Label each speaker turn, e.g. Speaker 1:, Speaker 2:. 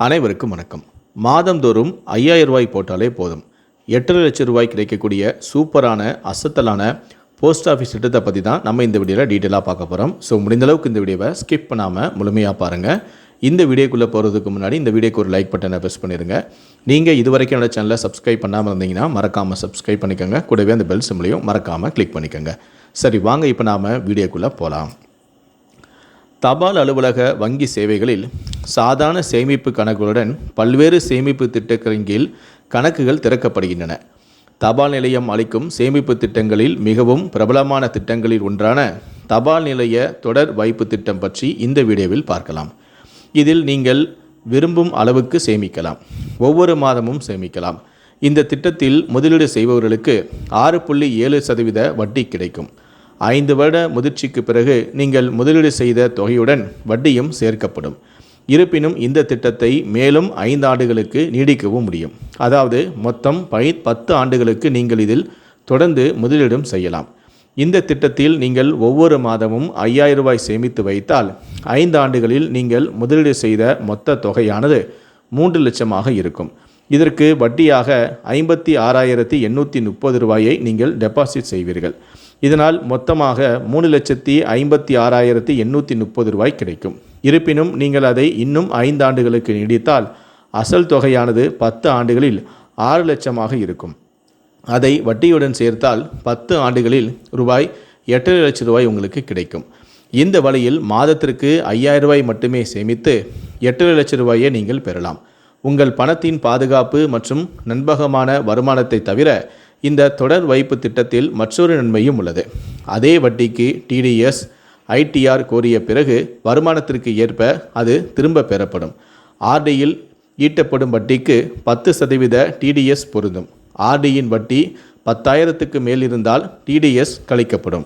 Speaker 1: அனைவருக்கும் வணக்கம். மாதந்தோறும் 5000 ரூபாய் போட்டாலே போதும் 8 லட்சம் ரூபாய் கிடைக்கக்கூடிய சூப்பரான அசத்தலான போஸ்ட் ஆஃபீஸ் திட்டத்தை பற்றி தான் நம்ம இந்த வீடியோவில் டீட்டெயிலாக பார்க்க போகிறோம். ஸோ முடிந்தளவுக்கு இந்த வீடியோவை ஸ்கிப் பண்ணாமல் முழுமையாக பாருங்கள். இந்த வீடியோக்குள்ளே போகிறதுக்கு முன்னாடி இந்த வீடியோக்கு ஒரு லைக் பட்டனை ப்ரெஸ் பண்ணிடுங்க. நீங்கள் இது வரைக்கும் என்னோட சேனலை சப்ஸ்கிரைப் பண்ணாமல் இருந்தீங்கன்னா மறக்காமல் சப்ஸ்கிரைப் பண்ணிக்கோங்க. கூடவே அந்த பெல் சிம்பளையும் மறக்காமல் கிளிக் பண்ணிக்கோங்க. சரி, வாங்க இப்போ நாம் வீடியோக்குள்ளே போகலாம். தபால் அலுவலக வங்கி சேவைகளில் சாதாரண சேமிப்பு கணக்குகளுடன் பல்வேறு சேமிப்பு திட்டங்களின் கீழ் கணக்குகள் திறக்கப்படுகின்றன. தபால் நிலையம் அளிக்கும் சேமிப்பு திட்டங்களில் மிகவும் பிரபலமான திட்டங்களில் ஒன்றான தபால் நிலைய தொடர் வைப்பு திட்டம் பற்றி இந்த வீடியோவில் பார்க்கலாம். இதில் நீங்கள் விரும்பும் அளவுக்கு சேமிக்கலாம், ஒவ்வொரு மாதமும் சேமிக்கலாம். இந்த திட்டத்தில் முதலீடு செய்பவர்களுக்கு 6.7% வட்டி கிடைக்கும். 5 வருட முதிர்ச்சிக்கு பிறகு நீங்கள் முதலீடு செய்த தொகையுடன் வட்டியும் சேர்க்கப்படும். இருப்பினும் இந்த திட்டத்தை மேலும் 5 ஆண்டுகளுக்கு நீடிக்கவும் முடியும். அதாவது மொத்தம் 10 ஆண்டுகளுக்கு நீங்கள் இதில் தொடர்ந்து முதலீடும் செய்யலாம். இந்த திட்டத்தில் நீங்கள் ஒவ்வொரு மாதமும் 5000 ரூபாய் சேமித்து வைத்தால் 5 ஆண்டுகளில் நீங்கள் முதலீடு செய்த மொத்த தொகையானது 3 லட்சமாக இருக்கும். இதற்கு வட்டியாக 56,830 ரூபாயை நீங்கள் டெபாசிட் செய்வீர்கள். இதனால் மொத்தமாக 3,56,830 ரூபாய் கிடைக்கும். இருப்பினும் நீங்கள் அதை இன்னும் 5 ஆண்டுகளுக்கு நீடித்தால் அசல் தொகையானது 10 ஆண்டுகளில் 6 லட்சமாக இருக்கும். அதை வட்டியுடன் சேர்த்தால் 10 ஆண்டுகளில் ரூபாய் 8 லட்சம் ரூபாய் உங்களுக்கு கிடைக்கும். இந்த வழியில் மாதத்திற்கு 5000 ரூபாய் மட்டுமே சேமித்து 8 லட்சம் ரூபாயை நீங்கள் பெறலாம். உங்கள் பணத்தின் பாதுகாப்பு மற்றும் நம்பகமான வருமானத்தை தவிர இந்த தொடர் வைப்பு திட்டத்தில் மற்றொரு நன்மையும் உள்ளது. அதே வட்டிக்கு டிடிஎஸ், ஐடிஆர் கோரிய பிறகு வருமானத்திற்கு ஏற்ப அது திரும்ப பெறப்படும். ஆர்டியில் ஈட்டப்படும் வட்டிக்கு 10% டிடிஎஸ் பொருந்தும். ஆர்டியின் வட்டி 10,000க்கு மேல் இருந்தால் டிடிஎஸ் கழிக்கப்படும்.